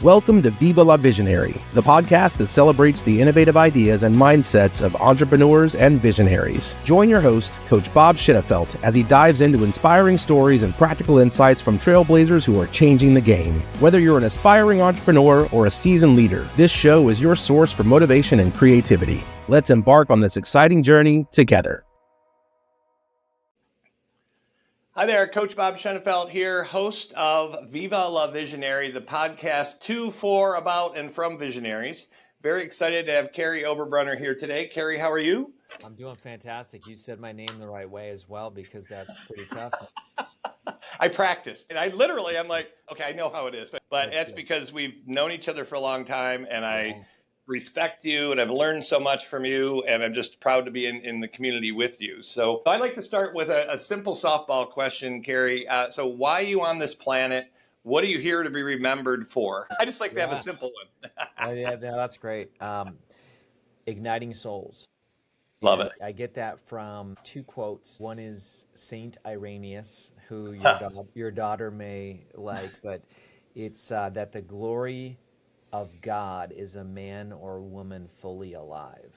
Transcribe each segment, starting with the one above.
Welcome to Viva La Visionary, the podcast that celebrates the innovative ideas and mindsets of entrepreneurs and visionaries. Join your host, Coach Bob Schittefeld, as he dives into inspiring stories and practical insights from trailblazers who are changing the game. Whether you're an aspiring entrepreneur or a seasoned leader, this show is your source for motivation and creativity. Let's embark on this exciting journey together. Hi there, Coach Bob Schittefeld here, host of Viva La Visionary, the podcast to, for, about, and from visionaries. Very excited to have Kary Oberbrunner here today. Kary, how are you? I'm doing fantastic. You said my name the right way as well, because that's pretty tough. I practiced, and I'm like, okay, I know how it is, but that's because we've known each other for a long time, and I respect you, and I've learned so much from you, and I'm just proud to be in the community with you. So I'd like to start with a simple softball question, Kary. So why are you on this planet? What are you here to be remembered for? I just like to have a simple one. Yeah, that's great. Igniting souls. Love it. I get that from two quotes. One is Saint Irenaeus, who your daughter may like, but it's that the glory of God is a man or woman fully alive.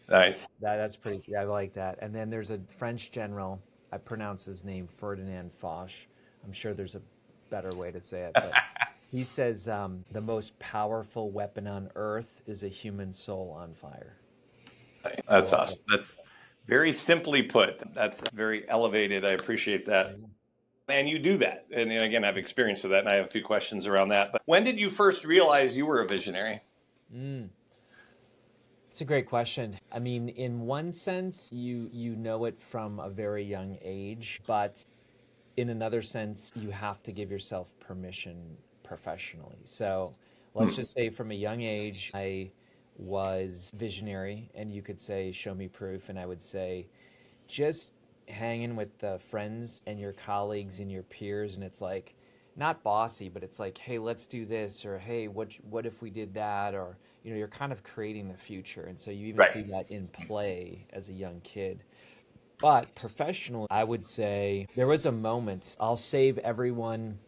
Nice. That's pretty. I like that. And then there's a French general. I pronounce his name Ferdinand Foch. I'm sure there's a better way to say it, but he says the most powerful weapon on earth is a human soul on fire. That's awesome. That's very simply put. That's very elevated. I appreciate that. And you do that. And again, I've experienced that, and I have a few questions around that. But when did you first realize you were a visionary? It's a great question. I mean, in one sense, you know it from a very young age, but in another sense, you have to give yourself permission professionally. So let's just say from a young age, I was visionary, and you could say, show me proof. And I would say, just hanging with the friends and your colleagues and your peers, and it's like not bossy, but it's like, hey, let's do this, or hey, what if we did that, or you're kind of creating the future. And so you even see that in play as a young kid. But professionally, I would say there was a moment. I'll save everyone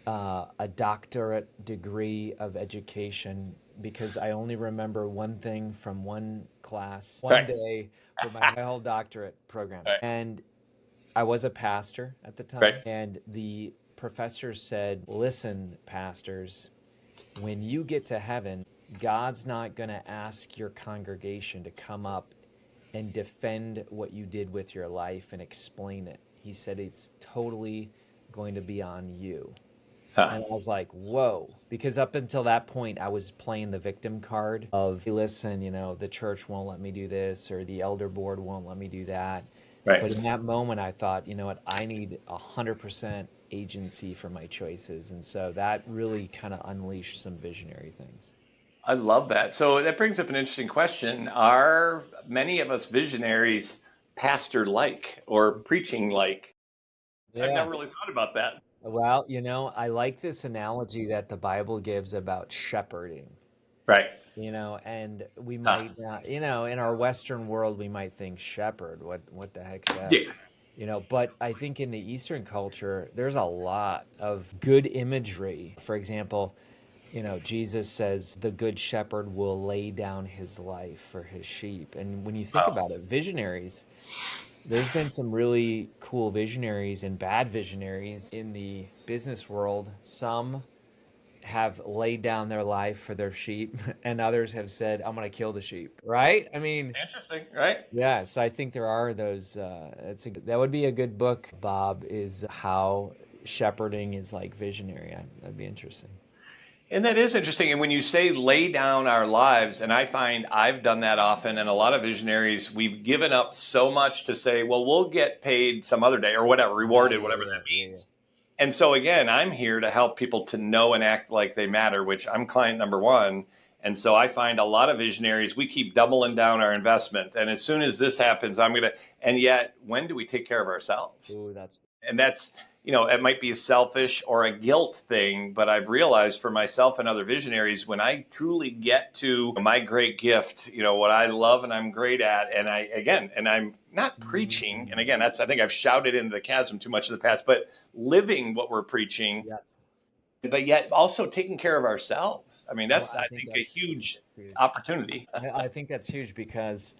a doctorate degree of education, because I only remember one thing from one class, one day for my whole doctorate program. And I was a pastor at the time. And the professor said, listen, pastors, when you get to heaven, God's not going to ask your congregation to come up and defend what you did with your life and explain it. He said it's totally going to be on you. And I was like, whoa, because up until that point, I was playing the victim card of, hey, listen, the church won't let me do this, or the elder board won't let me do that. But in that moment, I thought, you know what, I need 100% agency for my choices. And so that really kind of unleashed some visionary things. I love that. So that brings up an interesting question. Are many of us visionaries pastor-like or preaching-like? I've never really thought about that. Well, I like this analogy that the Bible gives about shepherding. And we might, in our Western world, we might think shepherd, what the heck's that? But I think in the Eastern culture, there's a lot of good imagery. For example, Jesus says the good shepherd will lay down his life for his sheep. And when you think about it, visionaries, there's been some really cool visionaries and bad visionaries in the business world. Some have laid down their life for their sheep, and others have said, I'm going to kill the sheep, right? I mean, interesting, right? Yeah, so I think there are those, that would be a good book, Bob, is how shepherding is like visionary. That'd be interesting. And that is interesting. And when you say lay down our lives, and I find I've done that often, and a lot of visionaries, we've given up so much to say, well, we'll get paid some other day or whatever, rewarded, whatever that means. And so again, I'm here to help people to know and act like they matter, which I'm client number one. And so I find a lot of visionaries, we keep doubling down our investment. And as soon as this happens, and yet when do we take care of ourselves? Ooh, that's, it might be selfish or a guilt thing, but I've realized for myself and other visionaries, when I truly get to my great gift, what I love and I'm great at, and I'm not preaching, and again, I think I've shouted into the chasm too much in the past, but living what we're preaching, but yet also taking care of ourselves. I mean, Well, that's, I think, a I think huge that's huge. opportunity. I think that's huge because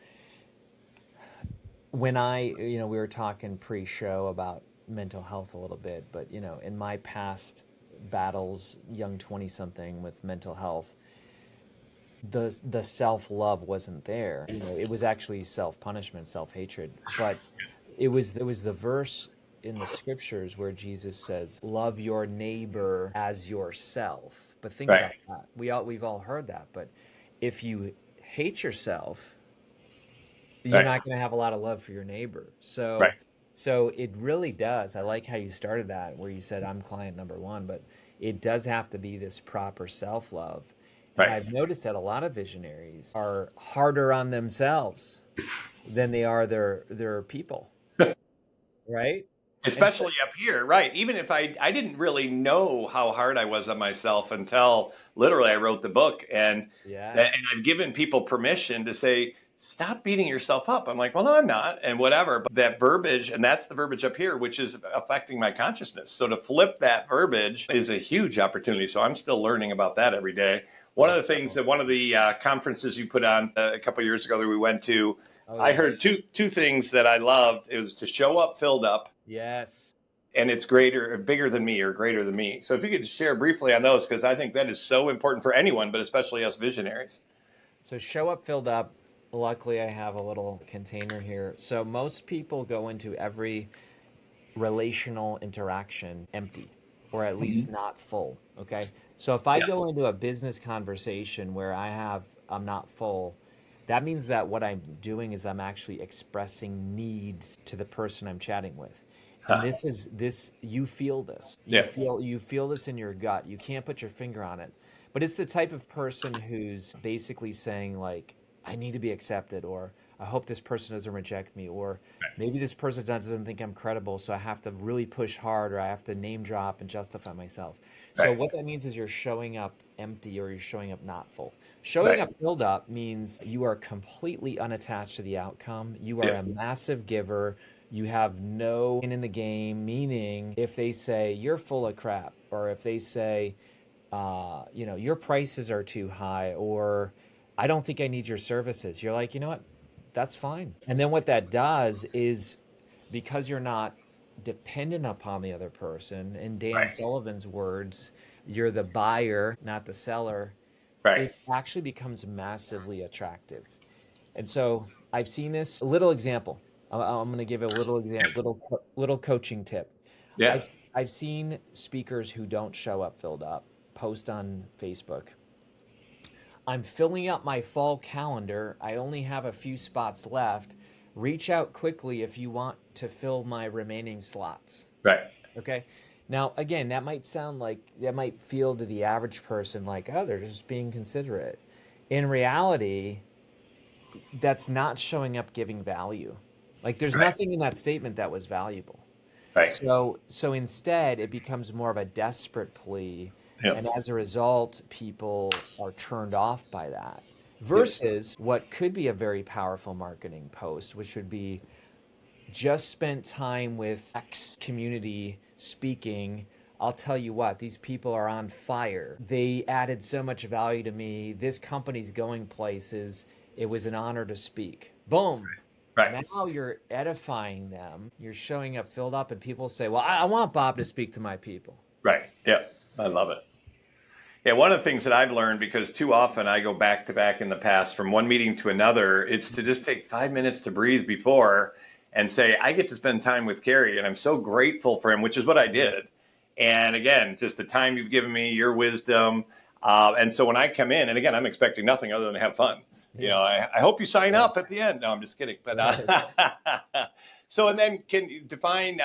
when we were talking pre-show about mental health a little bit, but in my past battles, young 20-something with mental health, the self-love wasn't there. It was actually self-punishment, self-hatred. But it was the verse in the scriptures where Jesus says, "Love your neighbor as yourself." But think Right, about that. We've all heard that, but if you hate yourself, you're right, not going to have a lot of love for your neighbor. So right, so it really does. I like how you started that where you said I'm client number 1, but it does have to be this proper self-love. And right. I've noticed that a lot of visionaries are harder on themselves than they are their people, right? And so Especially up here, right? Even if I didn't really know how hard I was on myself until literally I wrote the book, and yes. I've given people permission to say, stop beating yourself up. I'm like, well, no, I'm not, and whatever. But that verbiage, and that's the verbiage up here, which is affecting my consciousness. So to flip that verbiage is a huge opportunity. So I'm still learning about that every day. One of the That's things cool. that one of the conferences you put on a couple of years ago that we went to, Oh I yeah. heard two things that I loved. It was to show up filled up, Yes. and it's bigger than me or greater than me. So if you could share briefly on those, because I think that is so important for anyone, but especially us visionaries. So show up filled up. Luckily, I have a little container here. So most people go into every relational interaction empty or at least Mhm. not full. Okay. So if I Yeah. go into a business conversation where I'm not full, that means that what I'm doing is I'm actually expressing needs to the person I'm chatting with. And Huh. you feel this. Yeah. You feel this in your gut. You can't put your finger on it. But it's the type of person who's basically saying like, I need to be accepted, or I hope this person doesn't reject me, or maybe this person doesn't think I'm credible, so I have to really push hard, or I have to name drop and justify myself. So Right. what that means is you're showing up empty or you're showing up not full. Showing Right. up filled up means you are completely unattached to the outcome. You are Yeah. a massive giver. You have no skin in the game, meaning if they say you're full of crap, or if they say, your prices are too high, or I don't think I need your services, you're like, you know what? That's fine. And then what that does is because you're not dependent upon the other person, in Dan Right. Sullivan's words, you're the buyer, not the seller, Right. it actually becomes massively attractive. And so I've seen this. A little example. I'm going to give a little example, little coaching tip. Yeah. I've seen speakers who don't show up filled up post on Facebook. I'm filling up my fall calendar. I only have a few spots left. Reach out quickly if you want to fill my remaining slots. Right. Okay. Now, again, that might feel to the average person like, oh, they're just being considerate. In reality, that's not showing up giving value. Like there's Right. nothing in that statement that was valuable. Right. So instead it becomes more of a desperate plea, Yeah. and as a result people are turned off by that. Yeah. Versus what could be a very powerful marketing post, which would be just spent time with X community speaking. I'll tell you what, these people are on fire. They added so much value to me. This company's going places. It was an honor to speak. Boom. Right. Now you're edifying them. You're showing up filled up, and people say, well, I want Bob to speak to my people. Right. Yeah. I love it. Yeah, one of the things that I've learned, because too often I go back to back in the past from one meeting to another, it's to just take 5 minutes to breathe before and say, I get to spend time with Kary, and I'm so grateful for him, which is what I did. And again, just the time you've given me, your wisdom. And so when I come in, and again, I'm expecting nothing other than to have fun. Yes. I hope you sign up Yes. at the end. No, I'm just kidding. But Yes. so, and then can you define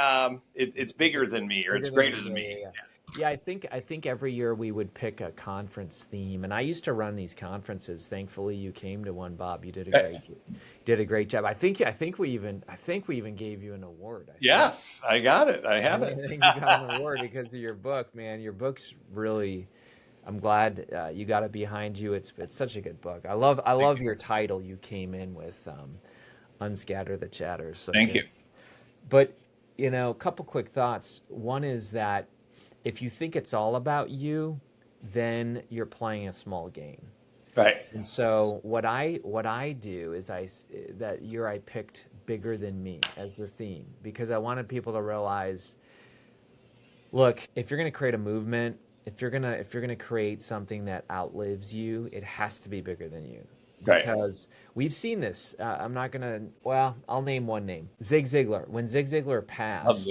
it's bigger So than me, or it's bigger than greater me. than Yeah, me? yeah, yeah. Yeah, I think every year we would pick a conference theme, and I used to run these conferences. Thankfully, you came to one, Bob. You did a great job. I think we even gave you an award. I think. Yes, I got it. I have it. I think you got an award because of your book, man. Your book's really. I'm glad you got it behind you. It's such a good book. I love your title you came in with, "Unscatter the Chatter." So Thank good. you. But a couple quick thoughts. One is that If you think it's all about you, then you're playing a small game. Right. And so what I do is that year I picked bigger than me as the theme because I wanted people to realize, look, if you're going to create a movement, if you're going to create something that outlives you, it has to be bigger than you. Right. Because we've seen this. I'm not going to, well, I'll name one name. Zig Ziglar. When Zig Ziglar passed,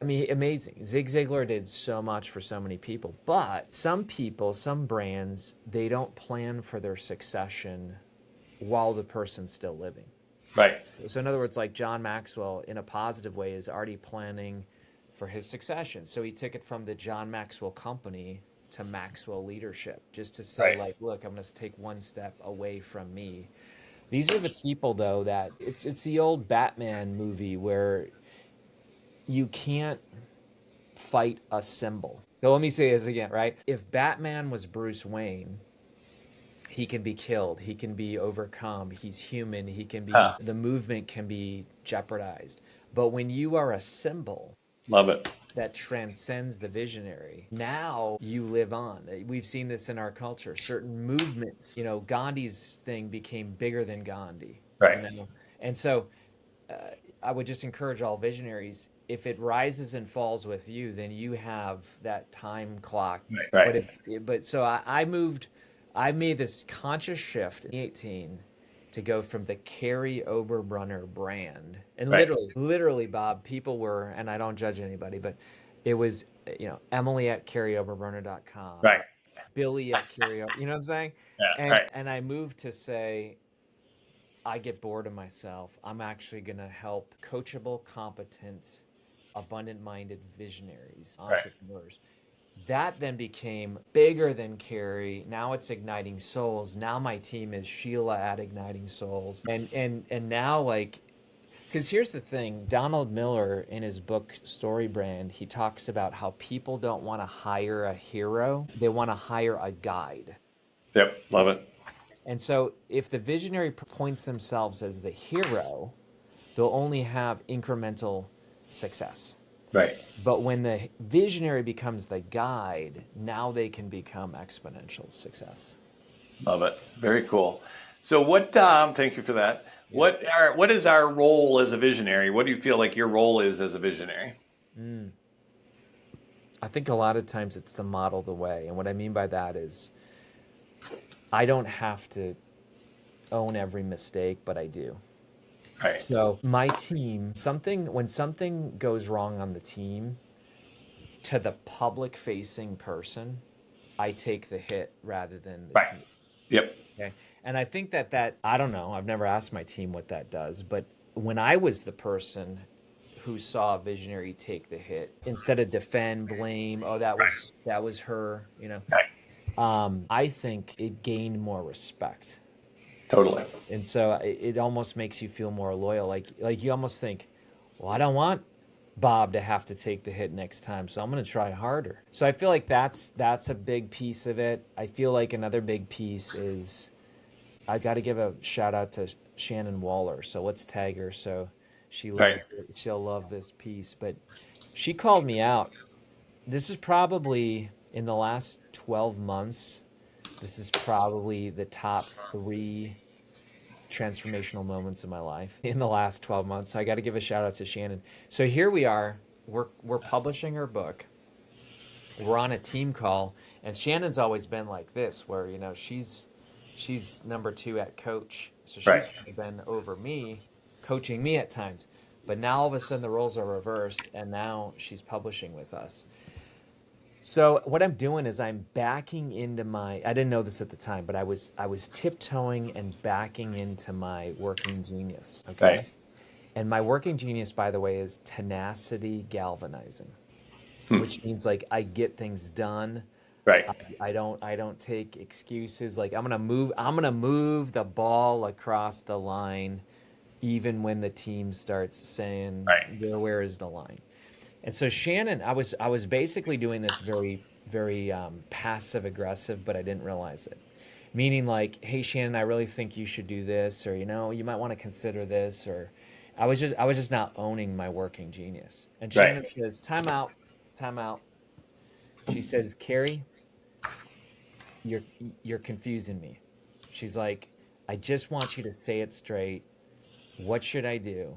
I mean, amazing. Zig Ziglar did so much for so many people. But some people, some brands, they don't plan for their succession while the person's still living. Right. So in other words, like John Maxwell, in a positive way, is already planning for his succession. So he took it from the John Maxwell Company to Maxwell Leadership, just to say, Right. like, look, I'm going to take one step away from me. These are the people, though, that it's the old Batman movie where you can't fight a symbol. So let me say this again, right? If Batman was Bruce Wayne, he can be killed, he can be overcome, he's human, he can be, Huh. the movement can be jeopardized. But when you are a symbol Love it. that transcends the visionary, now you live on. We've seen this in our culture. Certain movements, Gandhi's thing became bigger than Gandhi. Right. And so I would just encourage all visionaries, if it rises and falls with you, then you have that time clock. Right. I made this conscious shift in 2018 to go from the Kary Oberbrunner brand. And Right. literally, Bob, people were, and I don't judge anybody, but it was, Emily at KaryOberbrunner.com. Right. Billy at Kary, you know what I'm saying? Yeah. Right. And I moved to say, I get bored of myself. I'm actually going to help coachable, competent, abundant-minded visionaries, Right. entrepreneurs. That then became bigger than Kary. Now it's Igniting Souls. Now my team is Sheila at Igniting Souls. And now, like, because here's the thing, Donald Miller in his book Story Brand, he talks about how people don't want to hire a hero. They want to hire a guide. Yep. Love it. And so if the visionary points themselves as the hero, they'll only have incremental success. Right. But when the visionary becomes the guide, now they can become exponential success. Love it. Very cool. So thank you for that. Yeah. What is our role as a visionary? What do you feel like your role is as a visionary? I think a lot of times it's to model the way. And what I mean by that is I don't have to own every mistake, but I do. Right. So my team, when something goes wrong on the team, to the public facing person, I take the hit rather than the team. Yep. Okay. And I think that I don't know, I've never asked my team what that does, but when I was the person who saw a visionary take the hit, instead of defend, blame, oh, that was her, Right. I think it gained more respect. Totally. And so it almost makes you feel more loyal. Like you almost think, well, I don't want Bob to have to take the hit next time, so I'm going to try harder. So I feel like that's a big piece of it. I feel like another big piece is I got to give a shout out to Shannon Waller. So let's tag her so she'll love this piece. But she called me out. This is probably in the last 12 months. This is probably the top 3 transformational moments in my life in the last 12 months. So I got to give a shout out to Shannon. So here we are. We're publishing her book. We're on a team call, and Shannon's always been like this, where she's number 2 at coach, so she's been over me, coaching me at times. But now all of a sudden the roles are reversed, and now she's publishing with us. So what I'm doing is I'm backing into I didn't know this at the time, but I was tiptoeing and backing into my working genius. Okay. Right. And my working genius, by the way, is tenacity galvanizing, which means like I get things done. Right. I don't take excuses. Like I'm gonna move the ball across the line, even when the team starts saying, where is the line? And so Shannon, I was basically doing this very, very passive aggressive, but I didn't realize it. Meaning like, hey Shannon, I really think you should do this, or you might want to consider this, or I was just not owning my working genius. And Shannon says, time out. She says, Kary, you're you're confusing me. She's like, I just want you to say it straight. What should I do?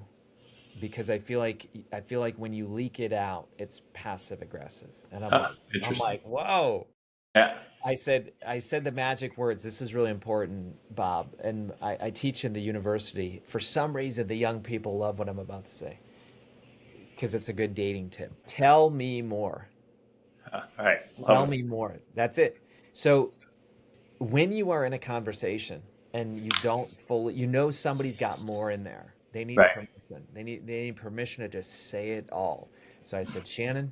Because I feel like when you leak it out, it's passive aggressive. And Huh, I'm interesting. like, whoa. Yeah. I said the magic words. This is really important, Bob. And I teach in the university. For some reason, the young people love what I'm about to say because it's a good dating tip. Tell me more. All right. Tell Love it. me more. That's it. So when you are in a conversation and you don't fully, somebody's got more in there. They need Right. permission. They need permission to just say it all. So I said, Shannon,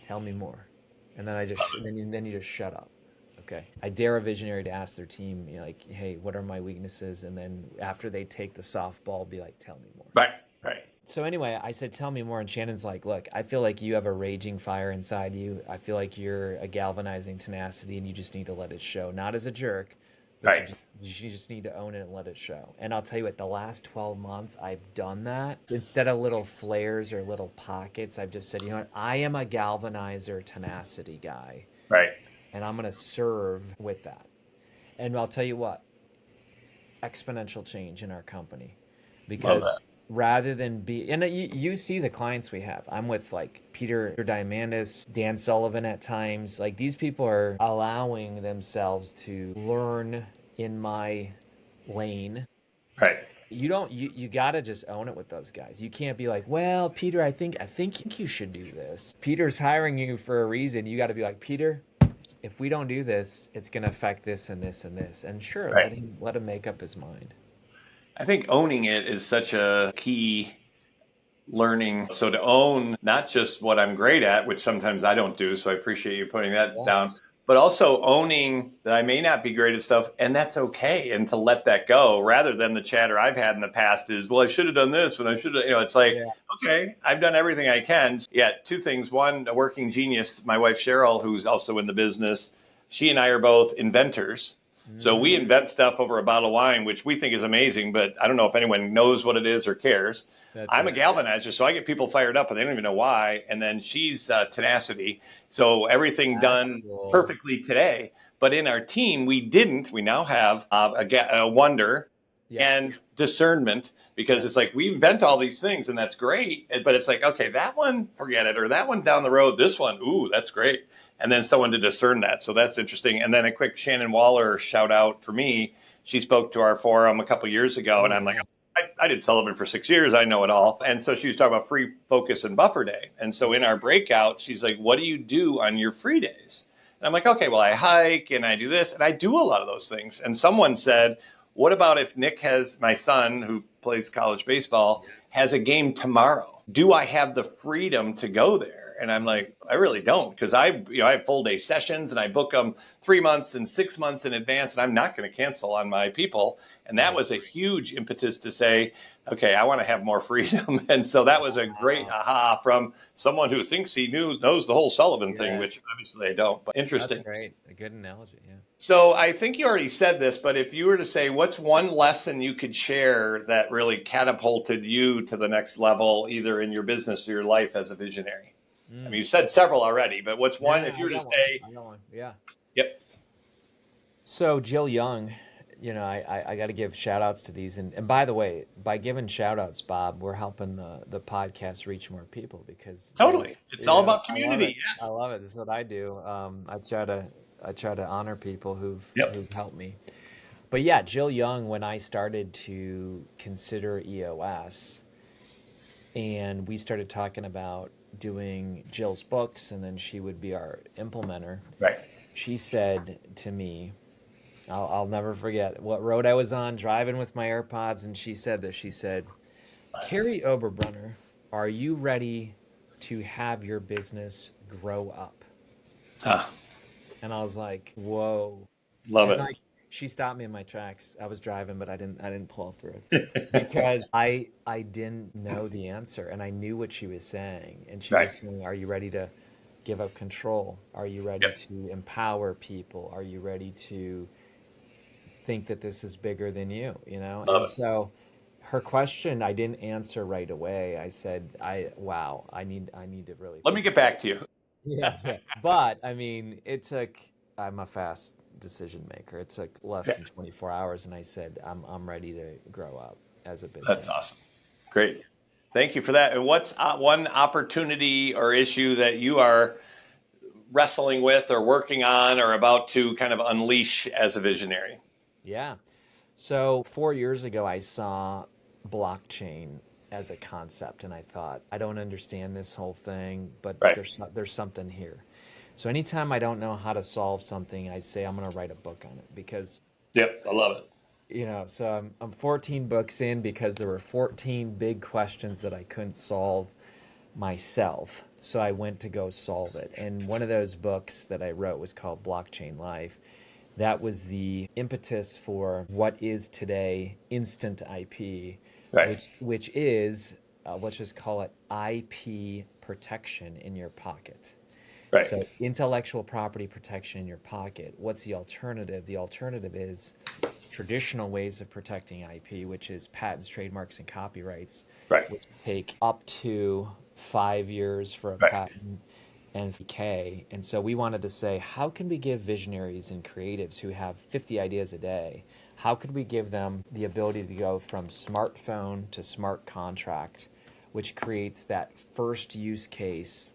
tell me more. And then then you just shut up. Okay. I dare a visionary to ask their team, like, hey, what are my weaknesses? And then after they take the softball, be like, tell me more. Right. Right. So anyway, I said, tell me more. And Shannon's like, look, I feel like you have a raging fire inside you. I feel like you're a galvanizing tenacity and you just need to let it show. Not as a jerk, but Right. you just need to own it and let it show. And I'll tell you what, the last 12 months, I've done that. Instead of little flares or little pockets, I've just said, you know what, I am a galvanizer tenacity guy. Right. And I'm going to serve with that. And I'll tell you what, exponential change in our company Love that. because rather than be and you see the clients we have. I'm with like Peter Diamandis, Dan Sullivan at times. Like these people are allowing themselves to learn in my lane. Right. You gotta just own it with those guys. You can't be like, well, Peter, I think you should do this. Peter's hiring you for a reason. You got to be like, Peter, if we don't do this, it's gonna affect this and this and this. And sure, Right. let him make up his mind. I think owning it is such a key learning. So to own not just what I'm great at, which sometimes I don't do, so I appreciate you putting that Yeah. down, but also owning that I may not be great at stuff, and that's okay, and to let that go rather than the chatter I've had in the past is, well, I should have done this, and I should have, it's like, Yeah. okay, I've done everything I can. Yeah, two things. One, a working genius, my wife Cheryl, who's also in the business, she and I are both inventors. So we Mm, invent stuff over a bottle of wine, which we think is amazing, but I don't know if anyone knows what it is or cares. that's I'm a it. galvanizer, so I get people fired up, and they don't even know why. And then she's tenacity, so everything That's done cool. perfectly today. But in our team, we didn't. We now have a wonder Yes. and discernment because Yes. it's like we invent all these things, and that's great. But it's like, okay, that one, forget it, or that one down the road, this one, ooh, that's great. And then someone to discern that. So that's interesting. And then a quick Shannon Waller shout out for me. She spoke to our forum a couple years ago, and Oh I'm like, yeah. I did Sullivan for 6 years. I know it all. And so she was talking about free focus and buffer day. And so in our breakout, she's like, what do you do on your free days? And I'm like, okay, well, I hike and I do this and I do a lot of those things. And someone said, what about if Nick has my son who plays college baseball has a game tomorrow? Do I have the freedom to go there? And I'm like, I really don't because I have full day sessions and I book them 3 months and 6 months in advance and I'm not going to cancel on my people. And that Right. was a huge impetus to say, okay, I want to have more freedom. And so that was a great Wow. aha from someone who thinks he knows the whole Sullivan thing, Yes. which obviously I don't, but That's interesting. great. A good analogy. Yeah. So I think you already said this, but if you were to say, what's one lesson you could share that really catapulted you to the next level, either in your business or your life as a visionary? I mean, Mm. you said several already, but what's one, Yeah, if you I were to got one. say, I got one. Yeah. yep, So Jill Young, I got to give shout outs to these. And by the way, by giving shout outs, Bob, we're helping the podcast reach more people because, totally. It's all about I love it. community. I Yes. love it. This is what I do. I try to honor people Yep. who've helped me. But yeah, Jill Young, when I started to consider EOS and we started talking about doing Jill's books and then she would be our implementer, Right. she said to me, I'll never forget what road I was on driving with my AirPods, and she said this. She said, Kary Oberbrunner, are you ready to have your business grow up? Ah, And I was like, whoa. love And it. like she stopped me in my tracks. I was driving, but I didn't pull off the road because I didn't know the answer and I knew what she was saying. And she Right. was saying, are you ready to give up control? Are you ready Yep. to empower people? Are you ready to think that this is bigger than you, you know? Love And it. so her question I didn't answer right away. I said, wow, I need to really Let me think get about back to you. Yeah. But I mean, I'm a fast decision maker. It took less Yeah, than 24 hours, and I said, I'm ready to grow up as a that's business. awesome. Great. Thank you for that. And what's one opportunity or issue that you are wrestling with or working on or about to kind of unleash as a visionary? Yeah. So 4 years ago, I saw blockchain as a concept, and I thought, I don't understand this whole thing, but Right. there's something here. So anytime I don't know how to solve something, I say I'm going to write a book on it because Yep. I love it. so I'm 14 books in because there were 14 big questions that I couldn't solve myself. So I went to go solve it. And one of those books that I wrote was called Blockchain Life. That was the impetus for what is today instant IP, Right. which is let's just call it IP protection in your pocket. Right. So intellectual property protection in your pocket. What's the alternative? The alternative is traditional ways of protecting IP, which is patents, trademarks, and copyrights, Right. which take up to 5 years for a Right. patent and decay. And so we wanted to say, how can we give visionaries and creatives who have 50 ideas a day, how could we give them the ability to go from smartphone to smart contract, which creates that first use case,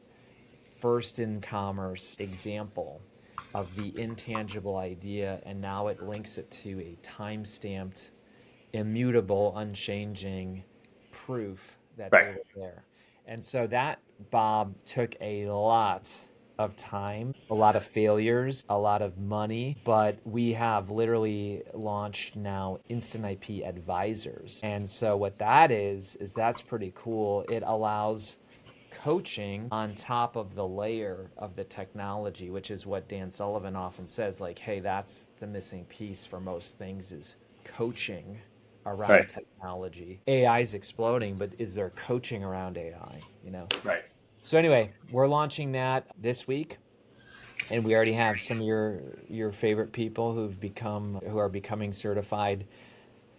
first in commerce example of the intangible idea, and now it links it to a time stamped, immutable, unchanging proof that Right. they were there. And so that, Bob, took a lot of time, a lot of failures, a lot of money, but we have literally launched now Instant IP Advisors. And so what that is that's pretty cool. It allows coaching on top of the layer of the technology, which is what Dan Sullivan often says, like, hey, that's the missing piece for most things is coaching Right. around technology. AI is exploding, but is there coaching around AI, Right. So anyway, we're launching that this week, and we already have some of your favorite people who are becoming certified,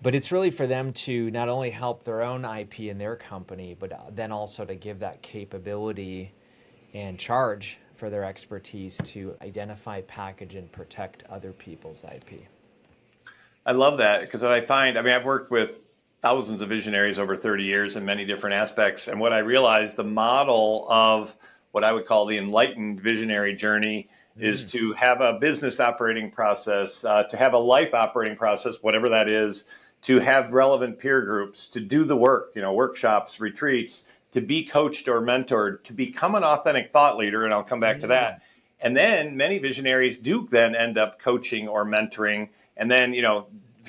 but it's really for them to not only help their own IP in their company, but then also to give that capability and charge for their expertise to identify, package, and protect other people's IP. I love that because what I find, I mean, I've worked with thousands of visionaries over 30 years in many different aspects. And what I realized, the model of what I would call the enlightened visionary journey is Mm, to have a business operating process, to have a life operating process, whatever that is, to have relevant peer groups, to do the work, workshops, retreats, to be coached or mentored, to become an authentic thought leader. And I'll come back to mm, that. And then many visionaries do then end up coaching or mentoring. And then,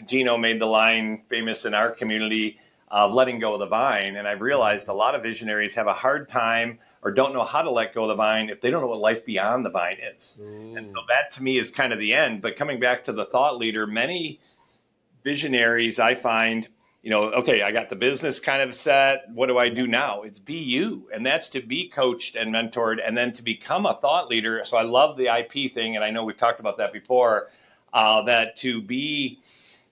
Gino made the line famous in our community of letting go of the vine. And I've realized a lot of visionaries have a hard time or don't know how to let go of the vine if they don't know what life beyond the vine is. And so ooh, that to me is kind of the end. But coming back to the thought leader, many visionaries I find, okay, I got the business kind of set. What do I yeah, do now? It's be you. And that's to be coached and mentored and then to become a thought leader. So I love the IP thing. And I know we've talked about that before, that to be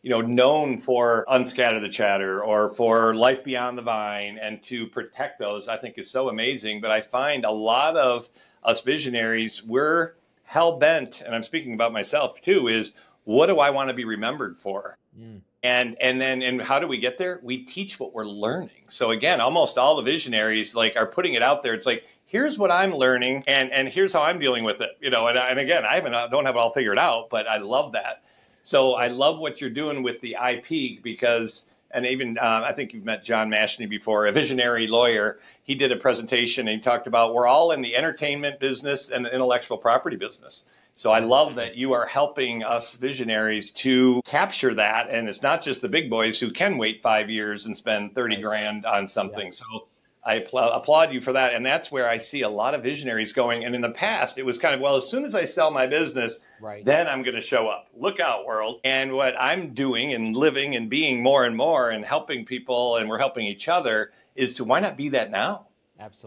known for Unscatter the Chatter or for Life Beyond the Vine and to protect those, I think is so amazing. But I find a lot of us visionaries, we're hell bent, and I'm speaking about myself too, is what do I want to be remembered for? mm, And how do we get there? We teach what we're learning. So again, almost all the visionaries like are putting it out there. It's like, here's what I'm learning and here's how I'm dealing with it. And again, don't have it all figured out, but I love that. So I so, love what you're doing with the IP because, and even I think you've met John Mashney before, a visionary lawyer. He did a presentation and he talked about we're all in the entertainment business and the intellectual property business. So I mm, love that you are helping us visionaries to capture that. And it's not just the big boys who can wait 5 years and spend 30 right, grand on yeah, something. So I applaud you for that. And that's where I see a lot of visionaries going. And in the past, it was kind of, well, as soon as I sell my business, right, then I'm going to show up. Look out, world. And what I'm doing and living and being more and more and helping people and we're helping each other is to why not be that now?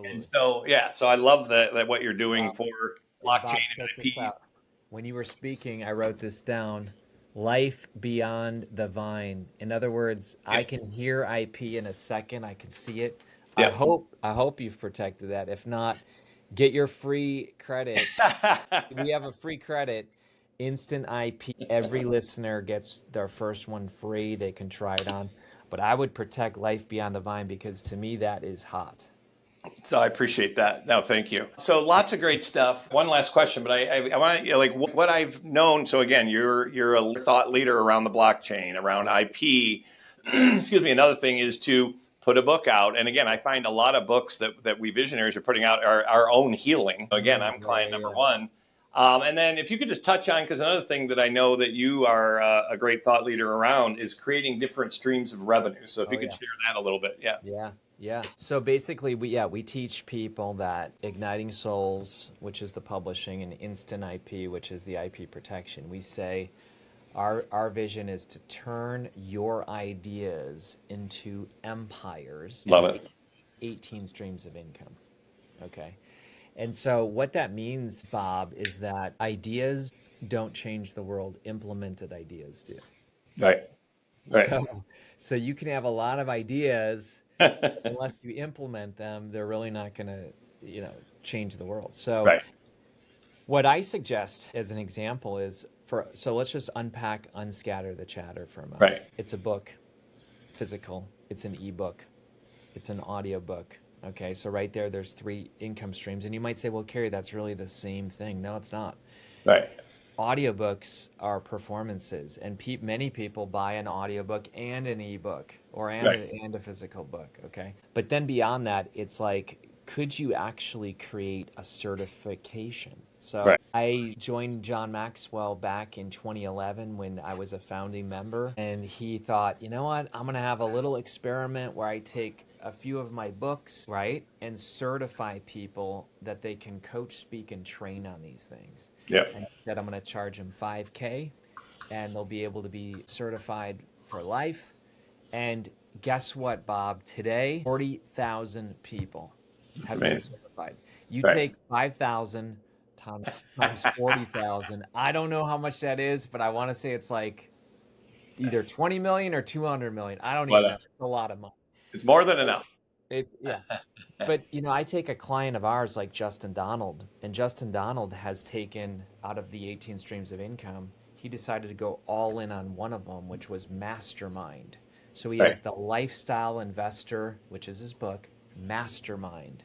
And absolutely. so, yeah, so I love that what you're doing Well, for and blockchain Bob, and check this IP. out. When you were speaking, I wrote this down. Life beyond the vine. In other words, I Yep. can hear IP in a second. I can see it. I Yep. hope I hope you've protected that. If not, Get your free credit. We have a free credit, instant IP. Every listener gets their first one free. They can try it on. But I would protect Life Beyond the Vine because to me that is hot. So I appreciate that. No, thank you. So lots of great stuff. One last question, but I want to like what I've known. So again, you're a thought leader around the blockchain, around IP. Excuse me. Another thing is to put a book out. And again, I find a lot of books that we visionaries are putting out are our own healing. Again, I'm client number one. And then if you could just touch on, because another thing that I know that you are a great thought leader around is creating different streams of revenue. So if you could share that a little bit. Yeah. Yeah. So basically, we teach people that Igniting Souls, which is the publishing, and Instant IP, which is the IP protection. We say our vision is to turn your ideas into empires. Love And it. 18 streams of income. Okay. And so what that means, Bob, is that ideas don't change the world. Implemented ideas do. Right. Right. So you can have a lot of ideas, unless you implement them, they're really not going to, change the world. So Right. what I suggest as an example is so let's just unpack, unscatter the chatter for a moment. Right. It's a book, physical. It's an ebook. It's an audio book. Okay, so right there's 3 income streams. And you might say, well, Kary, that's really the same thing. No, it's not. Right. Audiobooks are performances, and many people buy an audiobook and an ebook Right. and a physical book, okay? But then beyond that, it's like, could you actually create a certification? So Right. I joined John Maxwell back in 2011 when I was a founding member, and he thought, you know what, I'm going to have a little experiment where I take a few of my books, right, and certify people that they can coach, speak, and train on these things. Yeah. And he said, I'm going to charge them $5K, and they'll be able to be certified for life. And guess what, Bob? Today, 40,000 people That's have been amazing. certified. You Right. take 5,000 times 40,000. I don't know how much that is, but I want to say it's like either 20 million or 200 million. I don't even know. It's a lot of money. It's more than enough. Yeah. But I take a client of ours like Justin Donald, and Justin Donald has taken out of the 18 streams of income, he decided to go all in on one of them, which was mastermind. So he has the lifestyle investor, which is his book, Mastermind.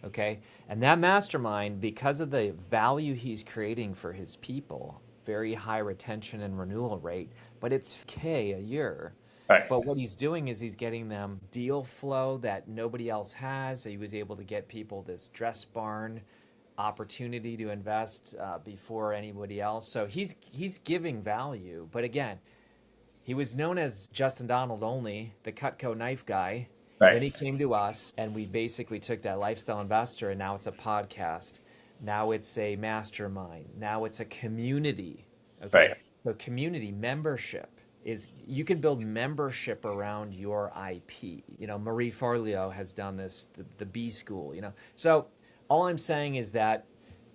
Okay. And that mastermind, because of the value he's creating for his people, very high retention and renewal rate, but it's K a year. Right. But what he's doing is he's getting them deal flow that nobody else has. So he was able to get people this dress barn opportunity to invest before anybody else. So he's giving value. But again, he was known as Justin Donald only, the Cutco knife guy. Right. Then he came to us, and we basically took that lifestyle investor, and now it's a podcast. Now it's a mastermind. Now it's a community. Okay. Right. So community membership is, you can build membership around your IP. Marie Forleo has done this, the B School, So all I'm saying is that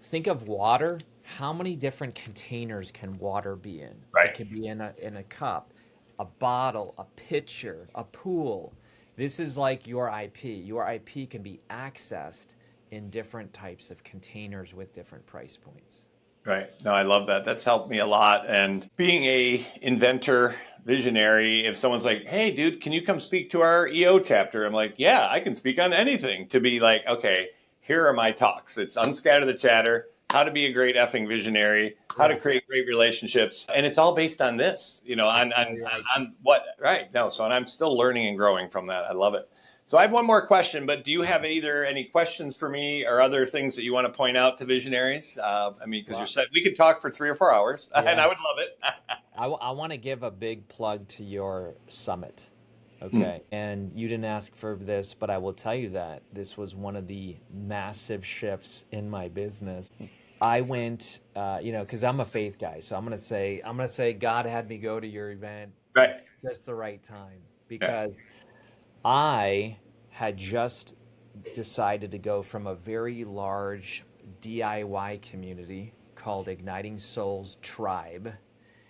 think of water. How many different containers can water be in? Right. It can be in a cup, a bottle, a pitcher, a pool. This is like your IP. Your IP can be accessed in different types of containers with different price points. Right. No, I love that. That's helped me a lot. And being a inventor, visionary, if someone's like, hey, dude, can you come speak to our EO chapter? I'm like, yeah, I can speak on anything. To be like, okay, here are my talks. It's unscatter the chatter, how to be a great effing visionary, how to create great relationships. And it's all based on this, on what, right. No, so and I'm still learning and growing from that. I love it. So I have one more question, but do you have either any questions for me or other things that you want to point out to visionaries? Because you said we could talk for 3 or 4 hours, and I would love it. I want to give a big plug to your summit. Okay. And you didn't ask for this, but I will tell you that this was one of the massive shifts in my business. I went, because I'm a faith guy. So I'm going to say God had me go to your event Right. just the right time, because I had just decided to go from a very large DIY community called Igniting Souls Tribe.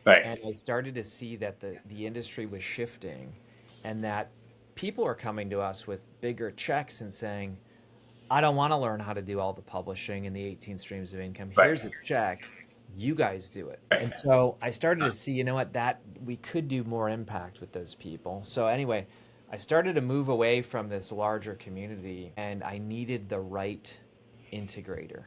Right. And I started to see that the industry was shifting, and that people are coming to us with bigger checks and saying, I don't want to learn how to do all the publishing and the 18 streams of income. Right. Here's a check. You guys do it. Right. And so I started to see, you know what, that we could do more impact with those people. So anyway, I started to move away from this larger community and I needed the right integrator.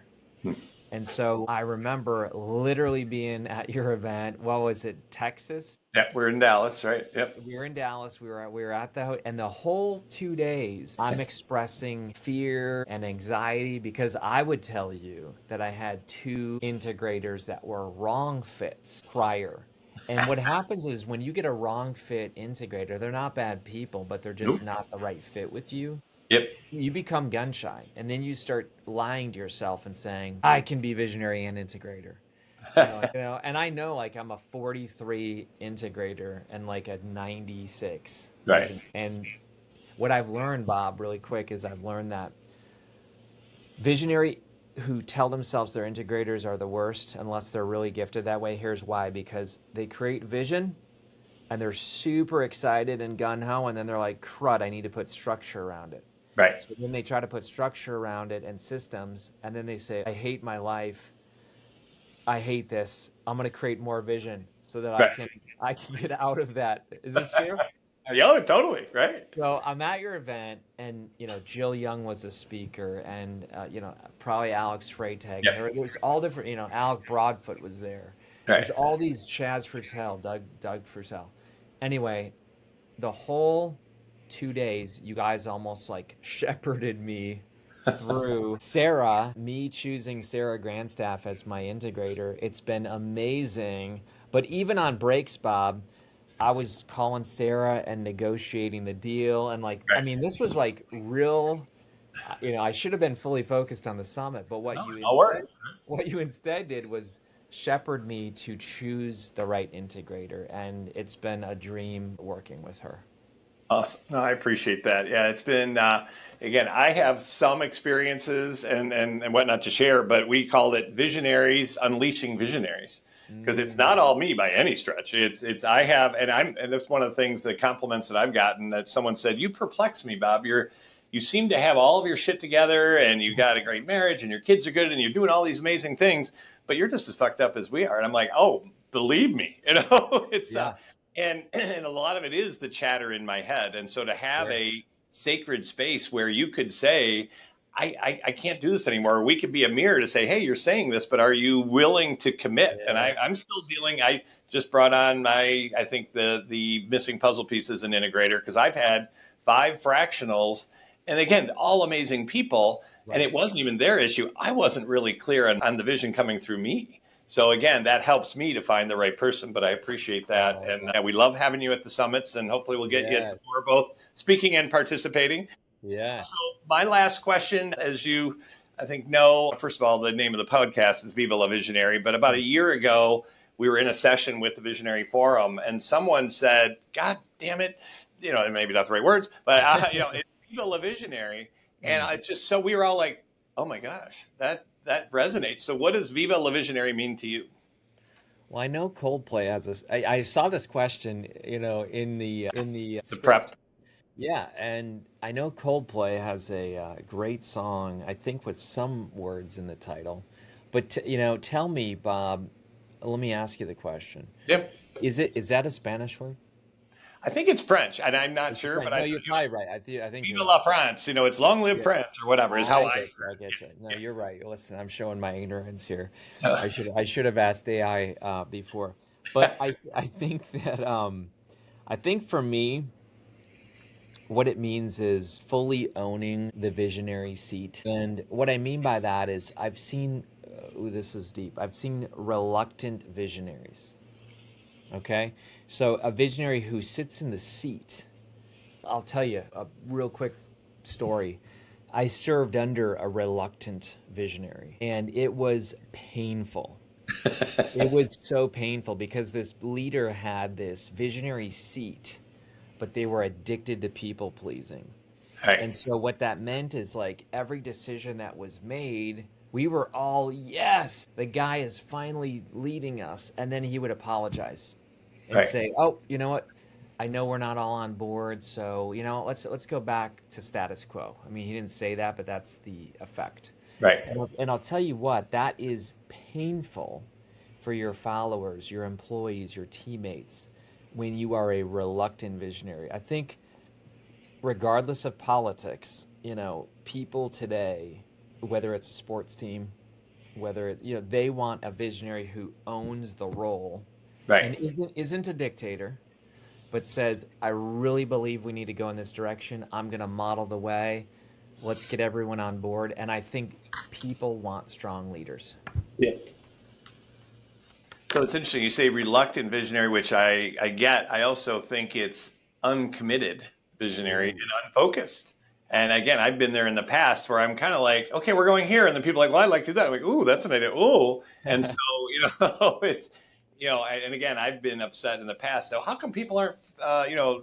And so I remember literally being at your event. What was it, Texas? Yeah, we're in Dallas, right? Yep. We were in Dallas. We were at and the whole 2 days, I'm expressing fear and anxiety because I would tell you that I had two integrators that were wrong fits prior. And what happens is when you get a wrong fit integrator, they're not bad people, but they're just Nope. not the right fit with you. Yep. You become gun shy, and then you start lying to yourself and saying, "I can be visionary and integrator." And I know like I'm a 43 integrator and like a 96 Right. vision. And what I've learned, Bob, really quick is I've learned that visionary who tell themselves they're integrators are the worst unless they're really gifted that way. Here's why: because they create vision and they're super excited and gung-ho, and then they're like, crud, I need to put structure around it. Right. So then they try to put structure around it and systems, and then they say, I hate my life. I hate this. I'm going to create more vision so that Right. I can get out of that. Is this true? Yeah, totally. Right. So I'm at your event, and Jill Young was a speaker, and probably Alex Freytag. Yeah. There was all different. Alec Broadfoot was there. Right. There's all these Chaz Frutel, Doug Frutel. Anyway, the whole 2 days, you guys almost like shepherded me through me choosing Sarah Grandstaff as my integrator. It's been amazing. But even on breaks, Bob, I was calling Sarah and negotiating the deal. And Right. I mean, this was like real, I should have been fully focused on the summit, but what you instead did was shepherd me to choose the right integrator. And it's been a dream working with her. Awesome. No, I appreciate that. Yeah, it's been, again, I have some experiences and whatnot to share, but we called it Visionaries Unleashing Visionaries because it's not all me by any stretch. It's I have, and that's one of the things, the compliments that I've gotten, that someone said, you perplex me, Bob. You seem to have all of your shit together and you got a great marriage and your kids are good and you're doing all these amazing things, but you're just as fucked up as we are. And I'm like, oh, believe me, it's, Yeah. And a lot of it is the chatter in my head. And so to have a sacred space where you could say, I can't do this anymore. We could be a mirror to say, hey, you're saying this, but are you willing to commit? Yeah. And I'm still dealing. I just brought on I think the missing puzzle piece as an integrator because I've had 5 fractionals. And again, all amazing people. Right. And it wasn't even their issue. I wasn't really clear on the vision coming through me. So again, that helps me to find the right person, but I appreciate that. And we love having you at the summits, and hopefully we'll get you at some more, both speaking and participating. Yeah. So my last question, as you, I think, know, first of all, the name of the podcast is Viva La Visionary, but about a year ago, we were in a session with the Visionary Forum, and someone said, God damn it, maybe not the right words, but, it's Viva La Visionary. And I just, so we were all like, oh my gosh, that resonates. So what does Viva La Visionary mean to you? Well, I know Coldplay has this. I saw this question, in the prep. Yeah, and I know Coldplay has a great song, I think with some words in the title. But tell me, Bob, let me ask you the question. Yep. Is that a Spanish word? I think it's French, and I'm not sure, but you're probably right. I think Viva la France, it's long live France or whatever is how I guess it. No, you're right. Listen, I'm showing my ignorance here. I should have asked AI before. But I think that I think for me, what it means is fully owning the visionary seat. And what I mean by that is I've seen, this is deep, I've seen reluctant visionaries. Okay, so a visionary who sits in the seat. I'll tell you a real quick story. I served under a reluctant visionary, and it was painful. It was so painful because this leader had this visionary seat, but they were addicted to people pleasing. Right. And so what that meant is like every decision that was made, we were all, yes, the guy is finally leading us. And then he would apologize and say, oh, you know what? I know we're not all on board, so let's go back to status quo. I mean, he didn't say that, but that's the effect. Right. And I'll tell you what, that is painful for your followers, your employees, your teammates when you are a reluctant visionary. I think regardless of politics, people today, whether it's a sports team, they want a visionary who owns the role and Right. isn't a dictator, but says, I really believe we need to go in this direction. I'm going to model the way. Let's get everyone on board. And I think people want strong leaders. Yeah. So it's interesting. You say reluctant visionary, which I get. I also think it's uncommitted visionary Ooh. and unfocused. And again, I've been there in the past where I'm kind of like, okay, we're going here. And then people are like, well, I'd like to do that. I'm like, ooh, that's an idea. Ooh. And so, it's, and again, I've been upset in the past. So how come people aren't,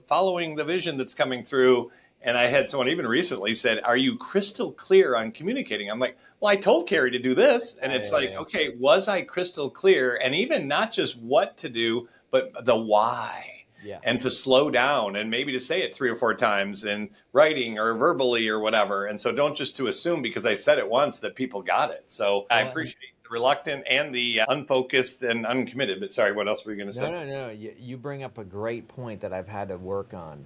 following the vision that's coming through? And I had someone even recently said, are you crystal clear on communicating? I'm like, well, I told Kary to do this. And it's like, okay, was I crystal clear? And even not just what to do, but the why. Yeah. And to slow down and maybe to say it 3 or 4 times in writing or verbally or whatever. And so don't just to assume because I said it once that people got it. So I appreciate the reluctant and the unfocused and uncommitted. But sorry, what else were you going to say? No. You bring up a great point that I've had to work on,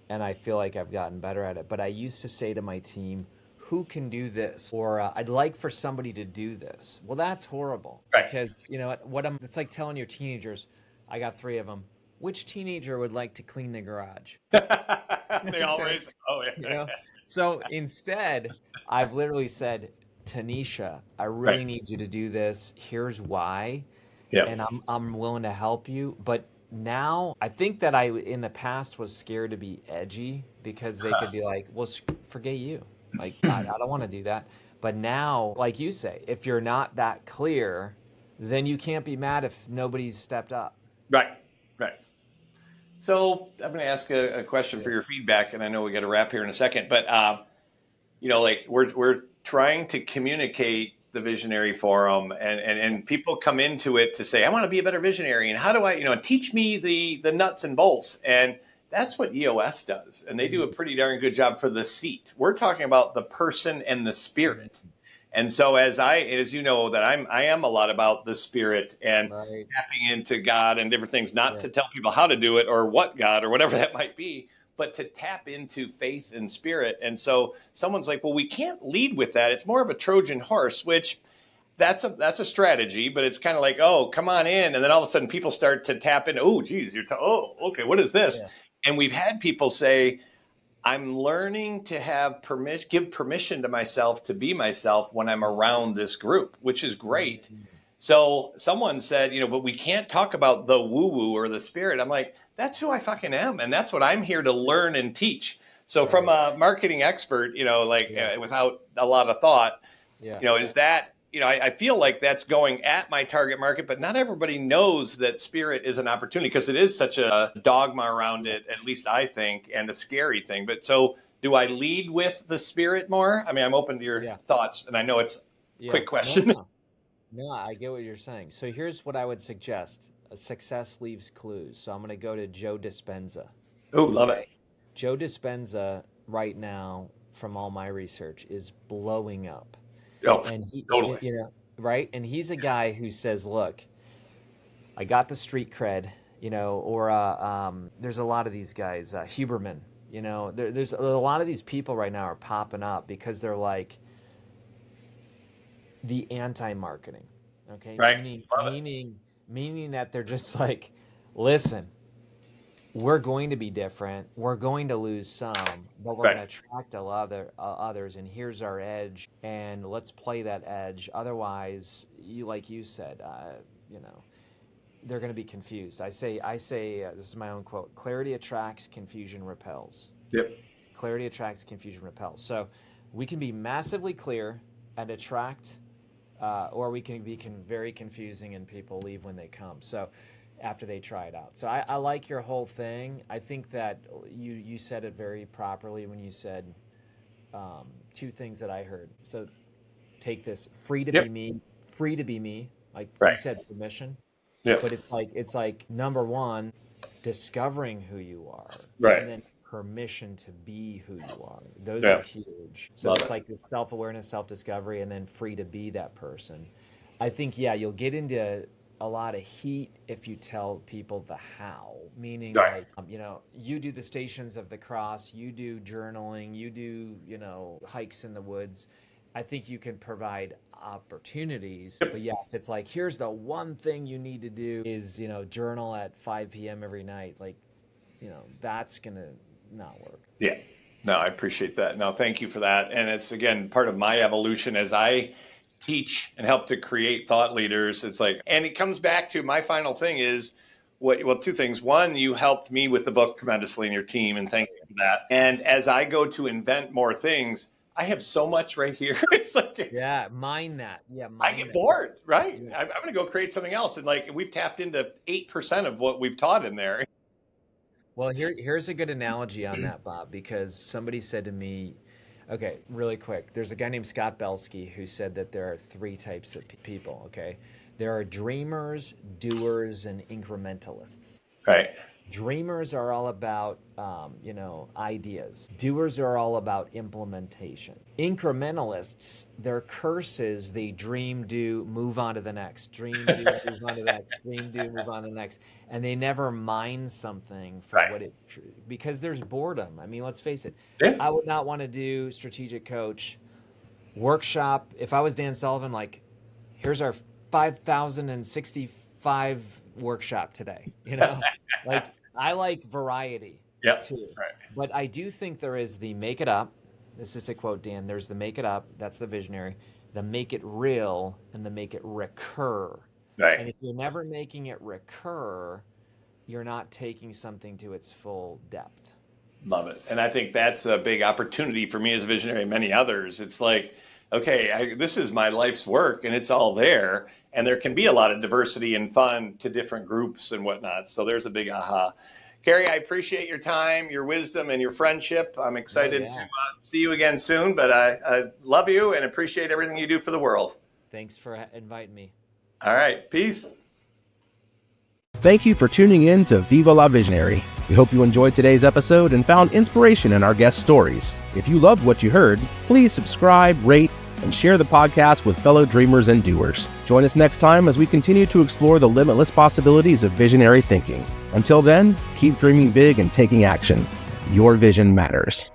and I feel like I've gotten better at it. But I used to say to my team, who can do this? Or I'd like for somebody to do this. Well, that's horrible. Right. Because, it's like telling your teenagers, I got 3 of them. Which teenager would like to clean the garage? They all raise. Oh, yeah. So instead, I've literally said, Tanisha, I really need you to do this. Here's why. Yeah. And I'm willing to help you. But now I think that I in the past was scared to be edgy because they could be like, well, forget you. Like, I don't want to do that. But now, like you say, if you're not that clear, then you can't be mad if nobody's stepped up. Right. So I'm going to ask a question for your feedback, and I know we got to wrap here in a second, but like we're trying to communicate the visionary forum, and people come into it to say, I want to be a better visionary, and how do I, teach me the nuts and bolts, and that's what EOS does, and they do a pretty darn good job for the seat. We're talking about the person and the spirit. And so as you know, that I am a lot about the spirit and tapping into God and different things, not to tell people how to do it or what God or whatever that might be, but to tap into faith and spirit. And so someone's like, well, we can't lead with that. It's more of a Trojan horse, which that's a strategy, but it's kind of like, oh, come on in. And then all of a sudden people start to tap in. Oh, geez, okay, what is this? Yeah. And we've had people say, I'm learning to have give permission to myself to be myself when I'm around this group, which is great. Mm-hmm. So someone said, but we can't talk about the woo-woo or the spirit. I'm like, that's who I fucking am. And that's what I'm here to learn and teach. So from a marketing expert, without a lot of thought, is that, I feel like that's going at my target market, but not everybody knows that spirit is an opportunity because it is such a dogma around it, at least I think, and a scary thing. But so do I lead with the spirit more? I mean, I'm open to your thoughts, and I know it's a quick question. No, I get what you're saying. So here's what I would suggest. Success leaves clues. So I'm going to go to Joe Dispenza. Oh, love it. Joe Dispenza right now, from all my research, is blowing up. Oh, and he, totally. Right? And he's a guy who says, look, I got the street cred, or there's a lot of these guys, Huberman, there's a lot of these people right now are popping up because they're like the anti-marketing, okay? Right. Meaning that they're just like, listen, we're going to be different. We're going to lose some, but we're going to attract a lot of others. And here's our edge, and let's play that edge. Otherwise, like you said, they're going to be confused. I say, this is my own quote: "Clarity attracts, confusion repels." Yep. Clarity attracts, confusion repels. So we can be massively clear and attract, or we can be very confusing, and people leave when they come. So after they try it out. So I like your whole thing. I think that you said it very properly when you said 2 things that I heard. So take this: free to be me, like you said, permission. Yeah. But it's like number 1, discovering who you are, Right. and then permission to be who you are. Those Yeah. are huge. So Love it's it. like this self-awareness, self-discovery, and then free to be that person. I think, yeah, you'll get into a lot of heat if you tell people the how, meaning Right. like, you do the Stations of the Cross, you do journaling, you do, hikes in the woods. I think you can provide opportunities, but yeah, if it's like, here's the one thing you need to do is, journal at 5 p.m. every night, like, that's gonna not work. Yeah. No, I appreciate that. No, thank you for that. And it's, again, part of my evolution as I teach and help to create thought leaders. It's like, and it comes back to my final thing is two things. One, you helped me with the book tremendously and your team, and thank you for that. And as I go to invent more things, I have so much right here. It's like, Yeah, mind that. Yeah, I get bored, right? Yeah. I'm going to go create something else. And like, we've tapped into 8% of what we've taught in there. Well, here's a good analogy on that, Bob, because somebody said to me, okay, really quick, there's a guy named Scott Belsky who said that there are 3 types of people, okay? There are dreamers, doers, and incrementalists. Right. Dreamers are all about, ideas. Doers are all about implementation. Incrementalists, their curse is they dream, do, move on to the next. Dream, do, move on to the next. Dream, do, move on to the next. And they never mind something for Right. what it, because there's boredom. I mean, let's face it. Yeah. I would not want to do strategic coach workshop. If I was Dan Sullivan, like, here's our 5,065 workshop today, like, I like variety too. Right. But I do think there is the make it up. This is to quote Dan, there's the make it up, that's the visionary, the make it real, and the make it recur. Right. And if you're never making it recur, you're not taking something to its full depth. Love it. And I think that's a big opportunity for me as a visionary and many others. It's like, okay, this is my life's work and it's all there. And there can be a lot of diversity and fun to different groups and whatnot. So there's a big aha. Kary, I appreciate your time, your wisdom, and your friendship. I'm excited to see you again soon, but I love you and appreciate everything you do for the world. Thanks for inviting me. All right. Peace. Thank you for tuning in to Viva La Visionary. We hope you enjoyed today's episode and found inspiration in our guest stories. If you loved what you heard, please subscribe, rate, and share the podcast with fellow dreamers and doers. Join us next time as we continue to explore the limitless possibilities of visionary thinking. Until then, keep dreaming big and taking action. Your vision matters.